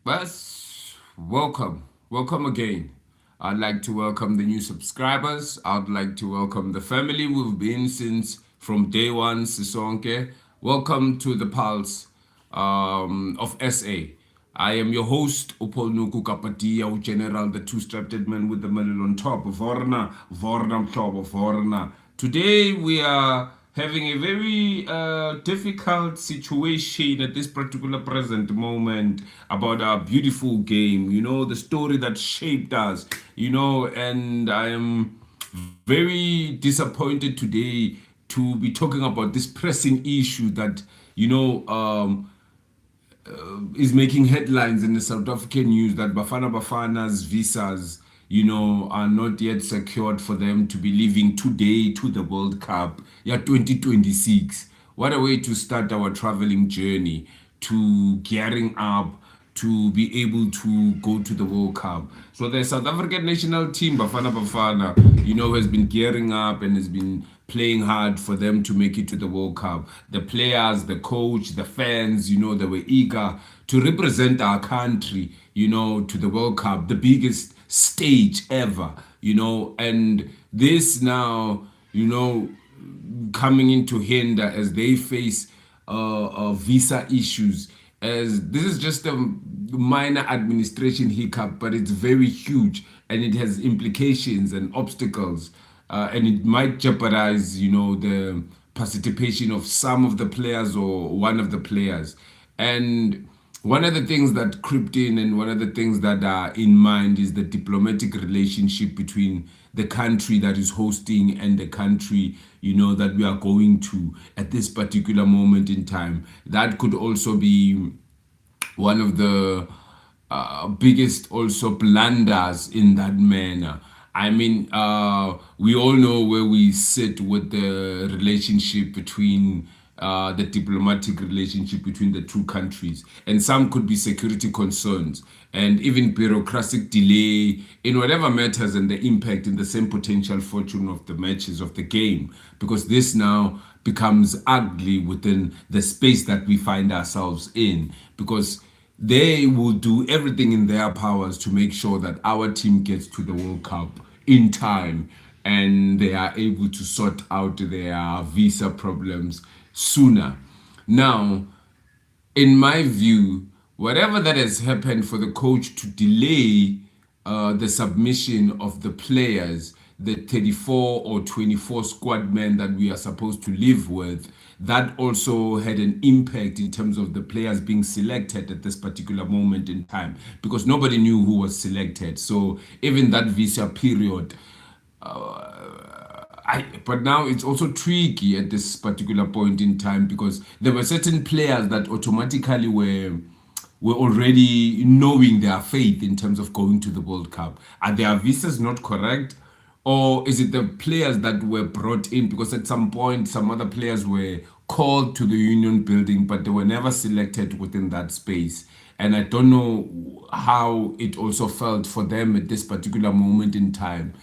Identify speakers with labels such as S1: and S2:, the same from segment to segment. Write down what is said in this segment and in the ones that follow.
S1: Bas, welcome again. I'd like to welcome the new subscribers. I'd like to welcome the family we've been since from day one, Sisonke. Welcome to the Pulse of SA. I am your host, Upol Nuku Kapatia, General, the two-strapped man with the medal on top. Vorna, top of Vorna. Today we are having a very difficult situation at this particular present moment about our beautiful game, the story that shaped us, and I am very disappointed today to be talking about this pressing issue that, is making headlines in the South African news that Bafana Bafana's visas, are not yet secured for them to be leaving today to the World Cup, 2026. What a way to start our traveling journey to gearing up to be able to go to the World Cup. So the South African national team, Bafana Bafana, has been gearing up and has been playing hard for them to make it to the World Cup. The players, the coach, the fans, they were eager to represent our country, to the World Cup, the biggest stage ever, and this now, coming into hinder as they face visa issues, as this is just a minor administration hiccup, but it's very huge and it has implications and obstacles, and it might jeopardize, the participation of some of the players or one of the players. And one of the things that crept in and one of the things that are in mind is the diplomatic relationship between the country that is hosting and the country, that we are going to at this particular moment in time. That could also be one of the biggest also blunders in that manner. I mean, we all know where we sit with the relationship between the diplomatic relationship between the two countries, and some could be security concerns and even bureaucratic delay in whatever matters and the impact in the same potential fortune of the matches of the game, because this now becomes ugly within the space that we find ourselves in, because they will do everything in their powers to make sure that our team gets to the World Cup in time and they are able to sort out their visa problems sooner. Now, in my view, whatever that has happened for the coach to delay the submission of the players, the 34 or 24 squad men that we are supposed to live with, that also had an impact in terms of the players being selected at this particular moment in time, because nobody knew who was selected. So even that visa period, but now it's also tricky at this particular point in time, because there were certain players that automatically were already knowing their faith in terms of going to the World Cup. Are their visas not correct? Or is it the players that were brought in? Because at some point, some other players were called to the union building, but they were never selected within that space. And I don't know how it also felt for them at this particular moment in time.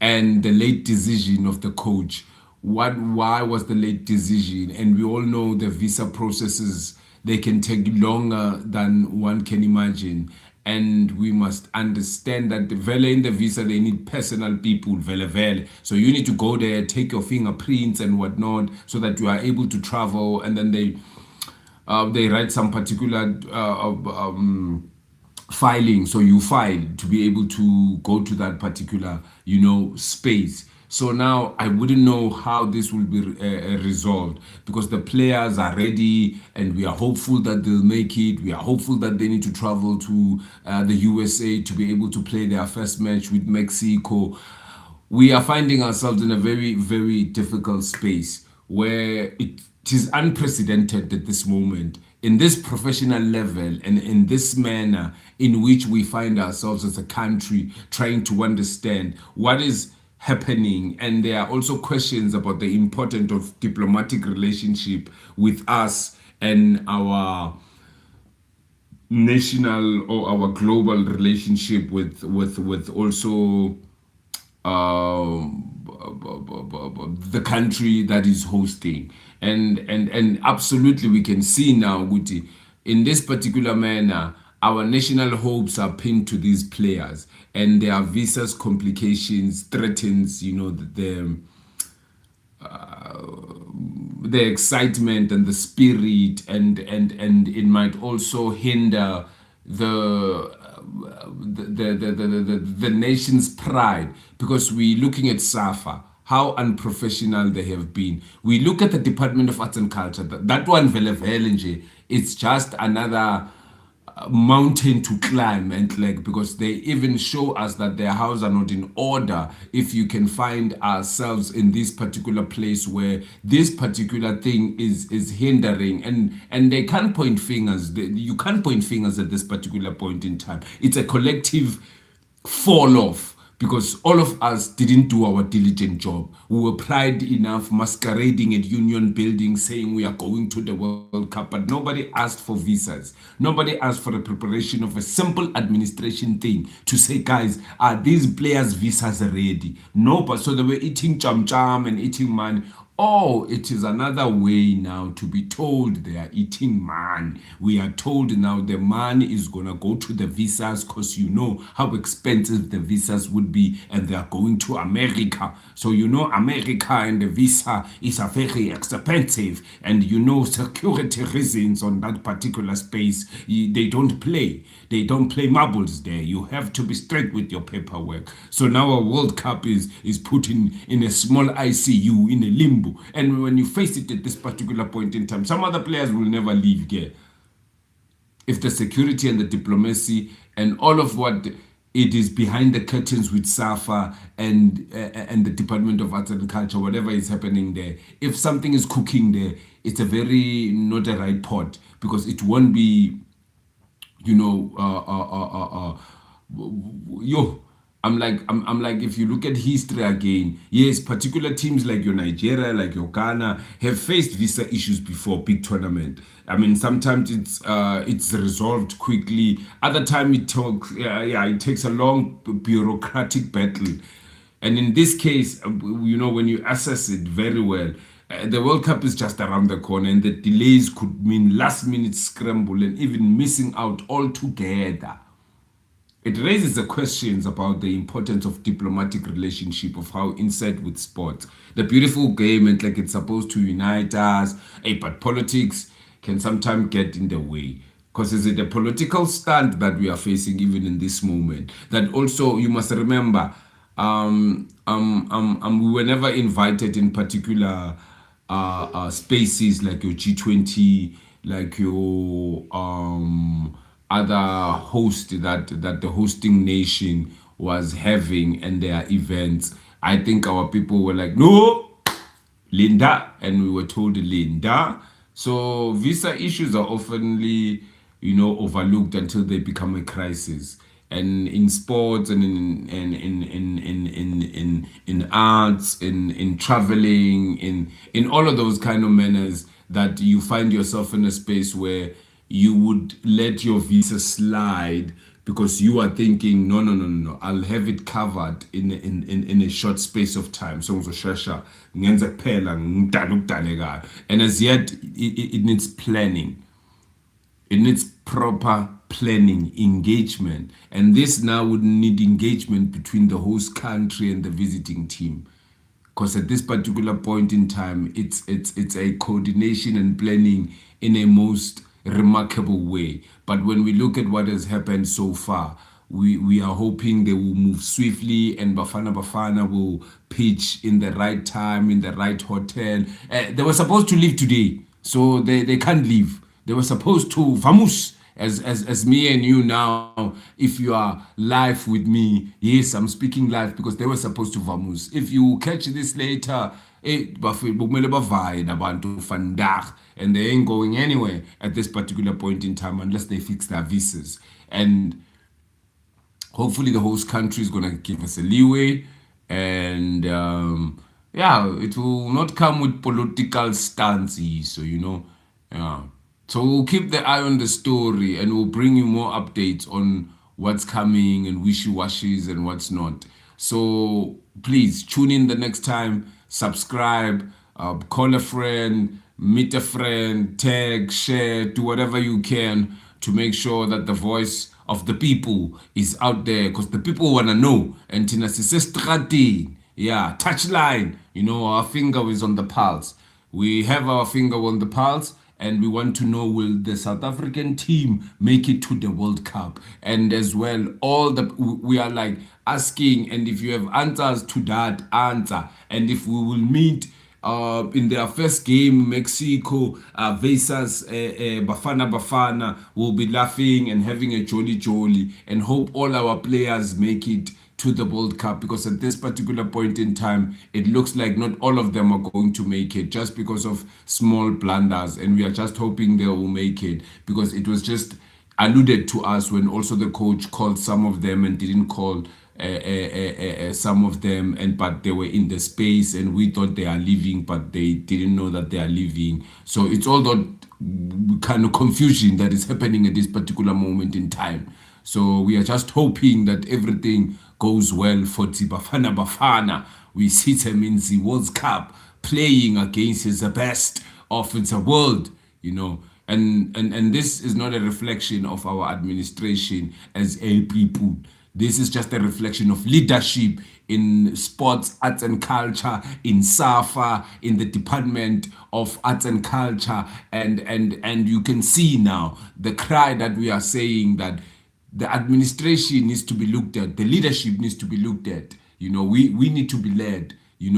S1: And the late decision of the coach. Why was the late decision? And we all know the visa processes, they can take longer than one can imagine. And we must understand that the vele in the visa, they need personal people, vele. So you need to go there, take your fingerprints and whatnot, so that you are able to travel. And then they write some particular filing. So you file to be able to go to that particular, space. So now I wouldn't know how this will be resolved, because the players are ready and we are hopeful that they'll make it. We are hopeful that they need to travel to the USA to be able to play their first match with Mexico. We are finding ourselves in a very, very difficult space where it is unprecedented at this moment, in this professional level and in this manner in which we find ourselves as a country trying to understand what is happening. And there are also questions about the importance of diplomatic relationship with us and our national or our global relationship with also the country that is hosting. And absolutely we can see now, Guti, in this particular manner, our national hopes are pinned to these players, and their visas complications threatens, the excitement and the spirit, and it might also hinder the nation's pride, because we're looking at SAFA, how unprofessional they have been. We look at the Department of Arts and Culture, that one vele vele nje, it's just another mountain to climb, and like, because they even show us that their houses are not in order. If you can find ourselves in this particular place where this particular thing is hindering, and they can't point fingers, you can't point fingers at this particular point in time. It's a collective fall off, because all of us didn't do our diligent job. We were pride enough masquerading at Union Building saying we are going to the World Cup, but nobody asked for visas. Nobody asked for the preparation of a simple administration thing to say, guys, are these players' visas ready? No, but so they were eating cham cham and eating money. Oh, it is another way now to be told they are eating man. We are told now the money is going to go to the visas, because you know how expensive the visas would be, and they are going to America. So you know America and the visa is a very expensive, and you know security reasons on that particular space. They don't play. They don't play marbles there. You have to be straight with your paperwork. So now a World Cup is put in a small ICU, in a limbo. And when you face it at this particular point in time, some other players will never leave here. If the security and the diplomacy and all of what it is behind the curtains with SAFA and the Department of Arts and Culture, whatever is happening there, if something is cooking there, it's a very not a right pot, because it won't be, you know, yo. I'm like, if you look at history again, yes, particular teams like your Nigeria, like your Ghana, have faced visa issues before big tournament. I mean, sometimes it's resolved quickly. Other time it takes a long bureaucratic battle. And in this case, you know, when you assess it very well, the World Cup is just around the corner, and the delays could mean last minute scramble and even missing out altogether. It raises the questions about the importance of diplomatic relationship, of how inside with sport. The beautiful game, and like it's supposed to unite us, but politics can sometimes get in the way. Because is it a political stand that we are facing even in this moment? That also, you must remember, we were never invited in particular spaces like your G20, like your other host that the hosting nation was having, and their events. I think our people were like, no, Linda, and we were told Linda. So visa issues are oftenly, you know, overlooked until they become a crisis. And in sports, and in arts, in traveling, in all of those kind of manners, that you find yourself in a space where you would let your visa slide, because you are thinking, no, I'll have it covered in a short space of time. So ngizoshesha ngenze kuphela ngidala ukudalekayo. And as yet, it needs planning. It needs proper planning, engagement. And this now would need engagement between the host country and the visiting team. Because at this particular point in time, it's a coordination and planning in a most remarkable way. But when we look at what has happened so far, we are hoping they will move swiftly, and Bafana Bafana will pitch in the right time, in the right hotel. They were supposed to leave today, so they can't leave. They were supposed to vamos, as me and you now. If you are live with me, yes, I'm speaking live, because they were supposed to vamos. If you catch this later, bekumele bavaye nabantu vandag, and they ain't going anywhere at this particular point in time unless they fix their visas. And hopefully the host country is going to give us a leeway, and yeah, it will not come with political stances, so you know. Yeah, so we'll keep the eye on the story, and we'll bring you more updates on what's coming and wishy-washies and what's not. So please tune in the next time, subscribe, call a friend, meet a friend, tag, share, do whatever you can to make sure that the voice of the people is out there, because the people want to know. And Tina Strateg, yeah, touchline, our finger is on the pulse. We have our finger on the pulse, and we want to know, will the South African team make it to the World Cup? And as well, we are like asking, and if you have answers to that, answer. And if we will meet in their first game, Mexico versus Bafana Bafana, will be laughing and having a jolly, and hope all our players make it to the World Cup, because at this particular point in time, it looks like not all of them are going to make it, just because of small blunders, and we are just hoping they will make it, because it was just alluded to us when also the coach called some of them and didn't call some of them, but they were in the space, and we thought they are leaving, but they didn't know that they are leaving. So it's all that kind of confusion that is happening at this particular moment in time. So we are just hoping that everything goes well for Bafana Bafana. We see them in the World Cup playing against the best of the world, and this is not a reflection of our administration as a people. This is just a reflection of leadership in sports, arts and culture, in SAFA, in the Department of Arts and Culture, and you can see now the cry that we are saying, that the administration needs to be looked at, the leadership needs to be looked at. We need to be led. We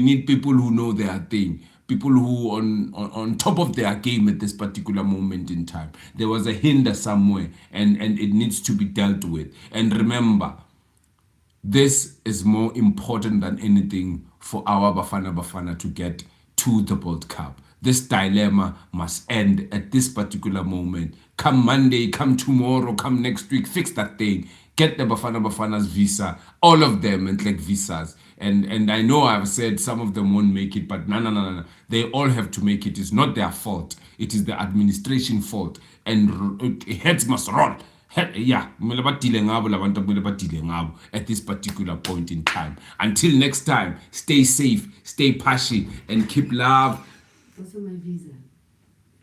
S1: need people who know their thing, people who on top of their game at this particular moment in time. There was a hinder somewhere, and it needs to be dealt with. And remember, this is more important than anything for our Bafana Bafana to get to the World Cup. This dilemma must end at this particular moment. Come Monday, come tomorrow, come next week, fix that thing. Get the Bafana Bafana's visa, all of them, and like visas. And I know I've said some of them won't make it, but no. They all have to make it. It's not their fault. It is the administration fault. And heads must roll. Yeah, at this particular point in time. Until next time, stay safe, stay passionate, and keep love.
S2: Also, my visa.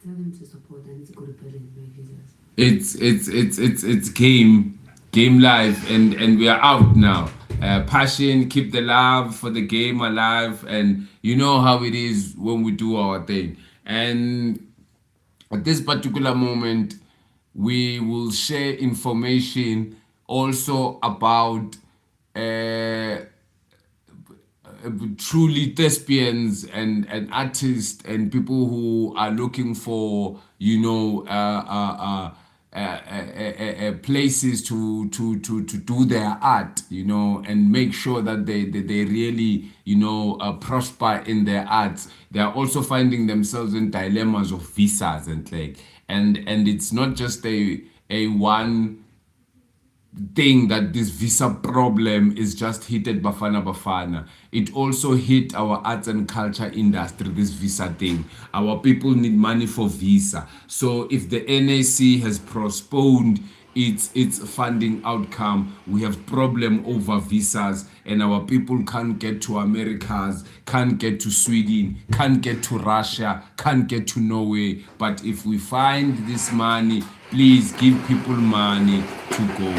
S2: Tell them to support. I need to go to Berlin. My visas.
S1: It's game live, and we are out now. Passion, keep the love for the game alive, and you know how it is when we do our thing. And at this particular moment, we will share information also about truly thespians and artists and people who are looking for places to do their art, and make sure that they really prosper in their arts. They are also finding themselves in dilemmas of visas and it's not just a one thing that this visa problem is just hit at Bafana Bafana. It also hit our arts and culture industry, this visa thing. Our people need money for visa. So if the NAC has postponed its funding outcome, we have problem over visas, and our people can't get to Americas, can't get to Sweden, can't get to Russia, can't get to Norway. But if we find this money, please give people money to go.